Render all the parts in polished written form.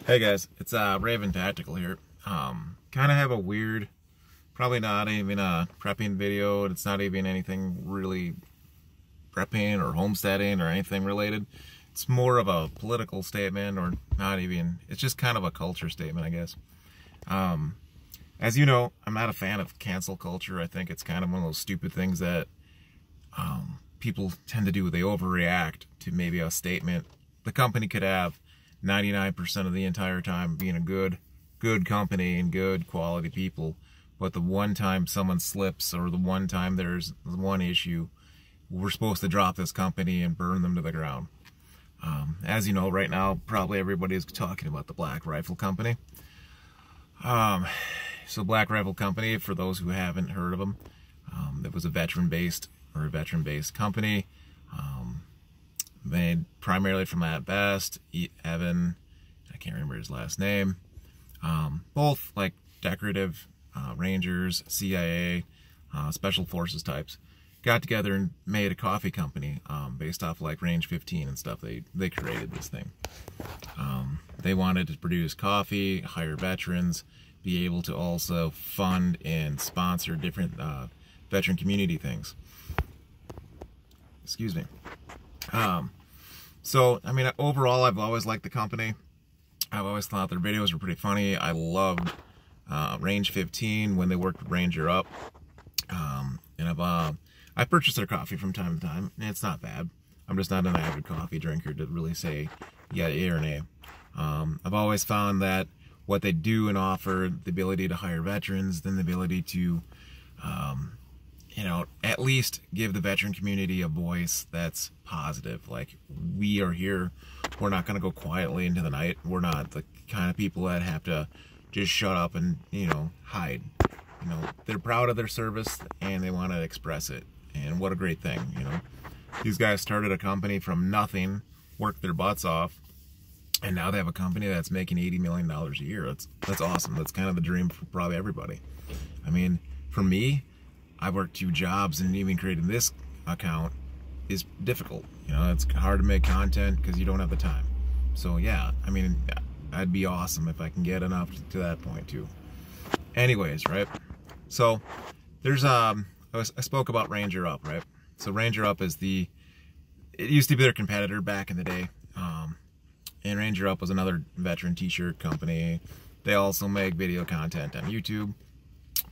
Hey guys, it's Raven Tactical here. Kind of have a weird, probably not even a prepping video. It's not even anything really prepping or homesteading or anything related. It's more of a political statement, or not even. It's just kind of a culture statement, I guess. As you know, I'm not a fan of cancel culture. I think it's kind of one of those stupid things that people tend to do. They overreact to maybe a statement. The company could have 99% of the entire time being a good company and good quality people, but the one time someone slips or the one time there's one issue, we're supposed to drop this company and burn them to the ground. As you know, right now probably everybody is talking about the Black Rifle Company. So Black Rifle Company, for those who haven't heard of them, it was a veteran-based company. Made primarily from Matt Best, Evan, I can't remember his last name. Both like decorative Rangers, CIA, Special Forces types, got together and made a coffee company based off like Range 15 and stuff. They created this thing. They wanted to produce coffee, hire veterans, be able to also fund and sponsor different veteran community things. Excuse me. So, I mean, overall, I've always liked the company. I've always thought their videos were pretty funny. I loved Range 15 when they worked with Ranger Up. And I purchased their coffee from time to time, and it's not bad. I'm just not an avid coffee drinker to really say yeah, A or nay. I've always found that what they do and offer, the ability to hire veterans, then the ability to you know, at least give the veteran community a voice that's positive. Like, we are here. We're not going to go quietly into the night. We're not the kind of people that have to just shut up and, you know, hide. You know, they're proud of their service and they want to express it. And what a great thing, you know. These guys started a company from nothing, worked their butts off, and now they have a company that's making $80 million a year. That's awesome. That's kind of the dream for probably everybody. I mean, for me, I worked 2 jobs, and even creating this account is difficult. You know, it's hard to make content because you don't have the time. So yeah, I mean, I'd be awesome if I can get enough to that point too. Anyways, right? So there's I spoke about Ranger Up, right? So Ranger Up is it used to be their competitor back in the day. And Ranger Up was another veteran t-shirt company. They also make video content on YouTube.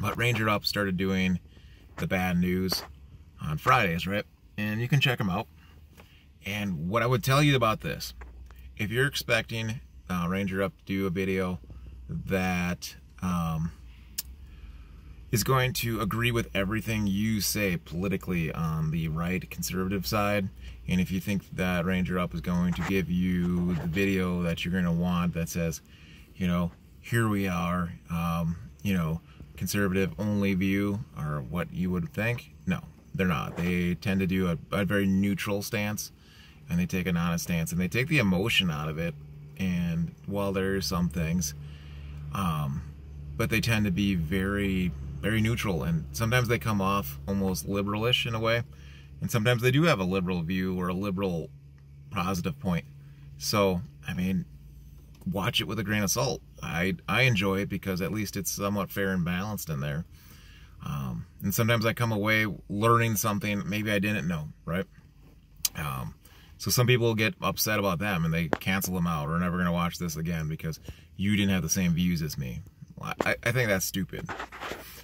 But Ranger Up started doing the bad news on Fridays, right? And you can check them out. And what I would tell you about this, if you're expecting Ranger Up to do a video that is going to agree with everything you say politically on the right conservative side, and if you think that Ranger Up is going to give you the video that you're going to want that says, you know, here we are, you know, conservative only view, or what you would think, no, they're not. They tend to do a very neutral stance, and they take an honest stance, and they take the emotion out of it. And while there are some things, but they tend to be very, very neutral, and sometimes they come off almost liberalish in a way, and sometimes they do have a liberal view or a liberal positive point. So I mean, watch it with a grain of salt. I enjoy it because at least it's somewhat fair and balanced in there. And sometimes I come away learning something maybe I didn't know, right? So some people get upset about them and they cancel them out, or never going to watch this again because you didn't have the same views as me. Well, I think that's stupid.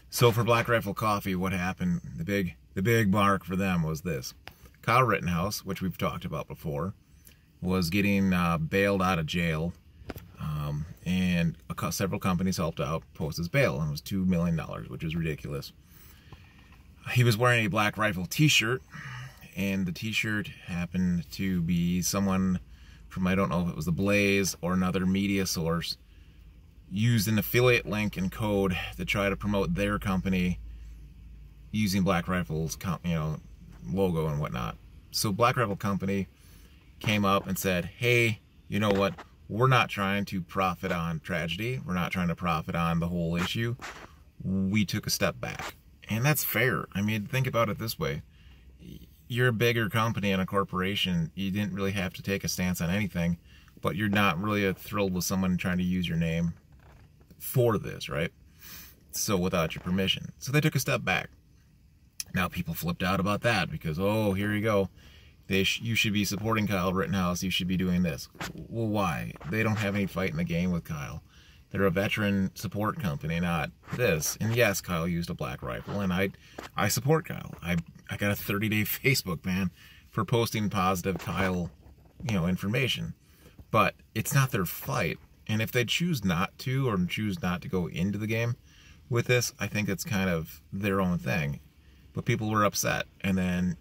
So for Black Rifle Coffee, what happened, the big mark for them was this. Kyle Rittenhouse, which we've talked about before, was getting bailed out of jail. And several companies helped out post his bail, and it was $2 million, which is ridiculous. He was wearing a Black Rifle t-shirt, and the t-shirt happened to be someone from, I don't know if it was The Blaze or another media source, used an affiliate link and code to try to promote their company using Black Rifle's, you know, logo and whatnot. So Black Rifle Company came up and said, hey, you know what? We're not trying to profit on tragedy. We're not trying to profit on the whole issue. We took a step back. And that's fair. I mean, think about it this way. You're a bigger company and a corporation. You didn't really have to take a stance on anything. but you're not really thrilled with someone trying to use your name for this, right? So without your permission. So they took a step back. Now people flipped out about that because, oh, here you go. You should be supporting Kyle Rittenhouse. You should be doing this. Well, why? They don't have any fight in the game with Kyle. They're a veteran support company, not this. And yes, Kyle used a black rifle, and I support Kyle. I got a 30-day Facebook ban for posting positive Kyle, information. But it's not their fight. And if they choose not to, or choose not to go into the game with this, I think it's kind of their own thing. But people were upset, and then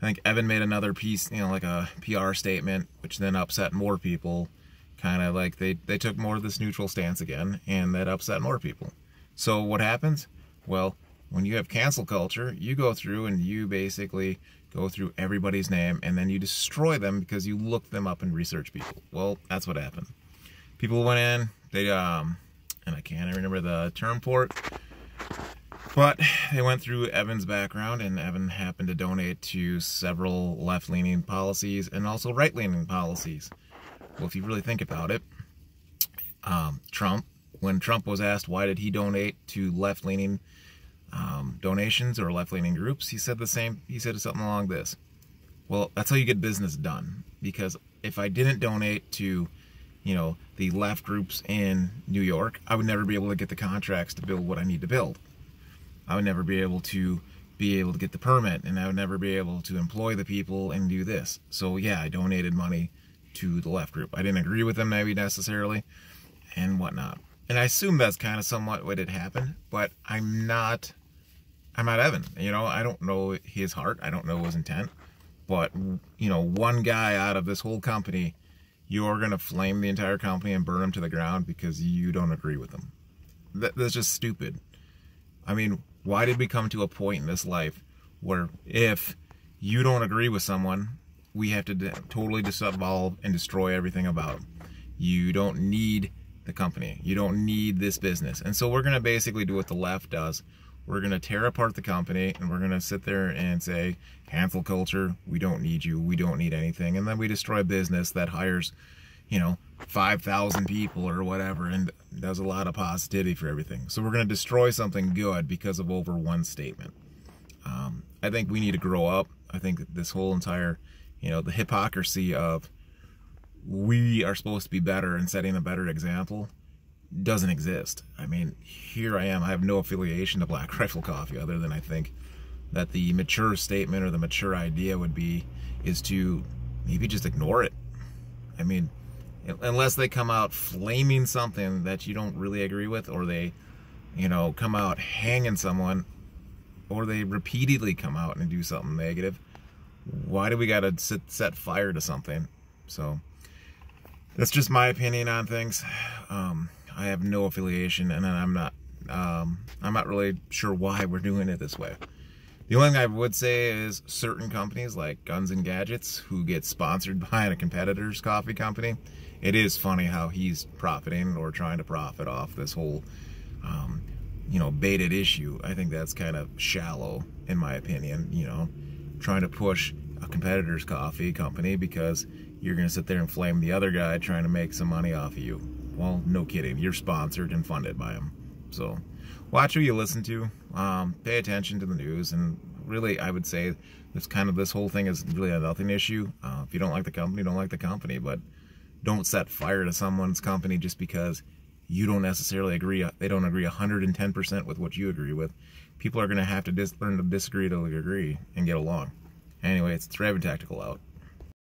I think Evan made another piece, like a PR statement, which then upset more people. Kind of like they took more of this neutral stance again, and that upset more people. So what happens? Well, when you have cancel culture, you go through and you basically go through everybody's name, and then you destroy them because you look them up and research people. Well, that's what happened. People went in, and I can't remember the term for it, but they went through Evan's background, and Evan happened to donate to several left-leaning policies and also right-leaning policies. Well, if you really think about it, Trump, when Trump was asked why did he donate to left-leaning donations or left-leaning groups, he said something along this. Well, that's how you get business done. Because if I didn't donate to, the left groups in New York, I would never be able to get the contracts to build what I need to build. I would never be able to get the permit, and I would never be able to employ the people and do this. So yeah, I donated money to the left group. I didn't agree with them maybe necessarily and whatnot. And I assume that's kind of somewhat what had happened, but I'm not Evan. I don't know his heart. I don't know his intent. But, one guy out of this whole company, you're going to flame the entire company and burn them to the ground because you don't agree with them. That's just stupid. I mean, why did we come to a point in this life where if you don't agree with someone, we have to totally dissolve and destroy everything about them? You don't need the company. You don't need this business. And so we're going to basically do what the left does. We're going to tear apart the company, and we're going to sit there and say, cancel culture, we don't need you, we don't need anything. And then we destroy a business that hires, 5,000 people or whatever, and does a lot of positivity for everything. So we're going to destroy something good because of over one statement. I think we need to grow up. I think this whole entire, the hypocrisy of we are supposed to be better and setting a better example doesn't exist. I mean, here I am. I have no affiliation to Black Rifle Coffee other than I think that the mature statement or the mature idea is to maybe just ignore it. I mean, unless they come out flaming something that you don't really agree with, or they, come out hanging someone, or they repeatedly come out and do something negative, why do we got to set fire to something? So that's just my opinion on things. I have no affiliation, and I'm not really sure why we're doing it this way. The only thing I would say is certain companies like Guns and Gadgets, who get sponsored by a competitor's coffee company, it is funny how he's profiting or trying to profit off this whole, baited issue. I think that's kind of shallow, in my opinion, trying to push a competitor's coffee company because you're going to sit there and flame the other guy trying to make some money off of you. Well, no kidding. You're sponsored and funded by him. So watch who you listen to. Pay attention to the news. And really, I would say this whole thing is really a nothing issue. If you don't like the company, don't like the company. But don't set fire to someone's company just because you don't necessarily agree. They don't agree 110% with what you agree with. People are going to have to learn to disagree to agree and get along. Anyway, it's Raven Tactical out.